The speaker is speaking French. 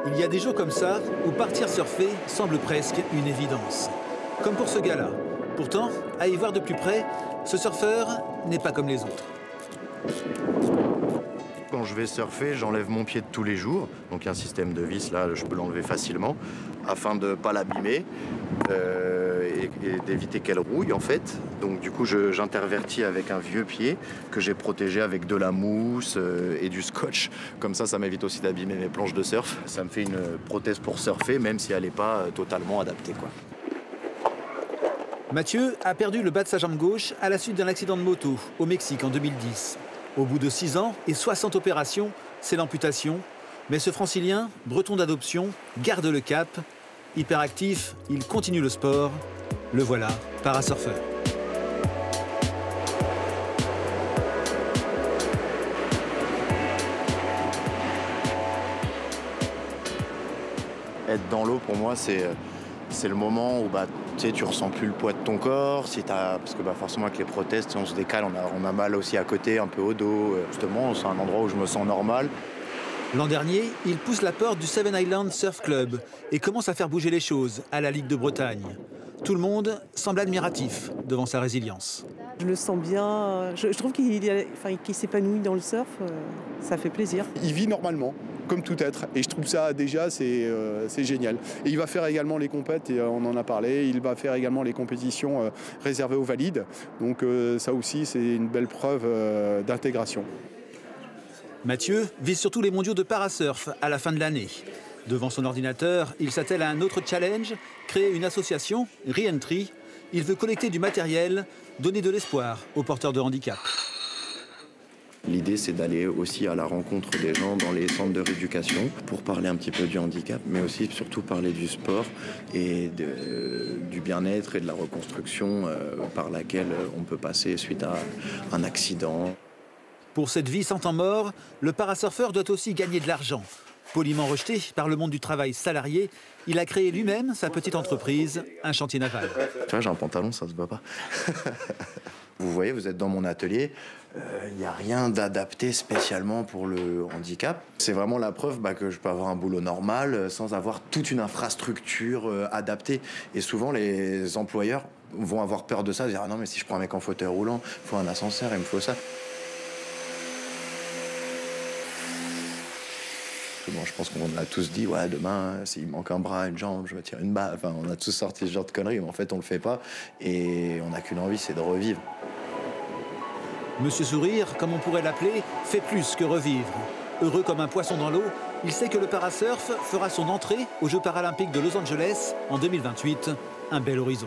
Il y a des jours comme ça où partir surfer semble presque une évidence. Comme pour ce gars-là. Pourtant, à y voir de plus près, ce surfeur n'est pas comme les autres. Quand je vais surfer, j'enlève mon pied de tous les jours. Donc il y a un système de vis, là, je peux l'enlever facilement, afin de ne pas l'abîmer et d'éviter qu'elle rouille, en fait. Donc du coup, j'intervertis avec un vieux pied que j'ai protégé avec de la mousse et du scotch. Comme ça m'évite aussi d'abîmer mes planches de surf. Ça me fait une prothèse pour surfer, même si elle n'est pas totalement adaptée, quoi. Mathieu a perdu le bas de sa jambe gauche à la suite d'un accident de moto au Mexique en 2010. Au bout de 6 ans et 60 opérations, c'est l'amputation. Mais ce francilien, breton d'adoption, garde le cap. Hyperactif, il continue le sport. Le voilà, parasurfeur. Être dans l'eau, pour moi, c'est le moment où tu ressens plus le poids de ton corps. Parce que forcément, avec les prothèses, on se décale, on a mal aussi à côté, un peu au dos. Justement, c'est un endroit où je me sens normal. L'an dernier, il pousse la porte du Seven Islands Surf Club et commence à faire bouger les choses à la Ligue de Bretagne. Tout le monde semble admiratif devant sa résilience. Je le sens bien, je trouve qu'il s'épanouit dans le surf, ça fait plaisir. Il vit normalement, comme tout être, et je trouve ça déjà, c'est génial. Et il va faire également les compètes, et on en a parlé, il va faire également les compétitions réservées aux valides. Donc ça aussi, c'est une belle preuve d'intégration. Mathieu vise surtout les mondiaux de parasurf à la fin de l'année. Devant son ordinateur, il s'attelle à un autre challenge, créer une association, Re-Entry. Il veut collecter du matériel, donner de l'espoir aux porteurs de handicap. L'idée, c'est d'aller aussi à la rencontre des gens dans les centres de rééducation pour parler un petit peu du handicap, mais aussi surtout parler du sport et du bien-être et de la reconstruction par laquelle on peut passer suite à un accident. Pour cette vie sans temps mort, le parasurfeur doit aussi gagner de l'argent. Poliment rejeté par le monde du travail salarié, il a créé lui-même sa petite entreprise, un chantier naval. Tu vois, j'ai un pantalon, ça se voit pas. Vous voyez, vous êtes dans mon atelier, il n'y a rien d'adapté spécialement pour le handicap. C'est vraiment la preuve que je peux avoir un boulot normal sans avoir toute une infrastructure adaptée. Et souvent, les employeurs vont avoir peur de ça, dire « Ah non, mais si je prends un mec en fauteuil roulant, il faut un ascenseur, il me faut ça ». Bon, je pense qu'on a tous dit, ouais, demain, s'il manque un bras, une jambe, je vais tirer une balle. Enfin, on a tous sorti ce genre de conneries, mais en fait, on le fait pas. Et on n'a qu'une envie, c'est de revivre. Monsieur Sourire, comme on pourrait l'appeler, fait plus que revivre. Heureux comme un poisson dans l'eau, il sait que le parasurf fera son entrée aux Jeux paralympiques de Los Angeles en 2028. Un bel horizon.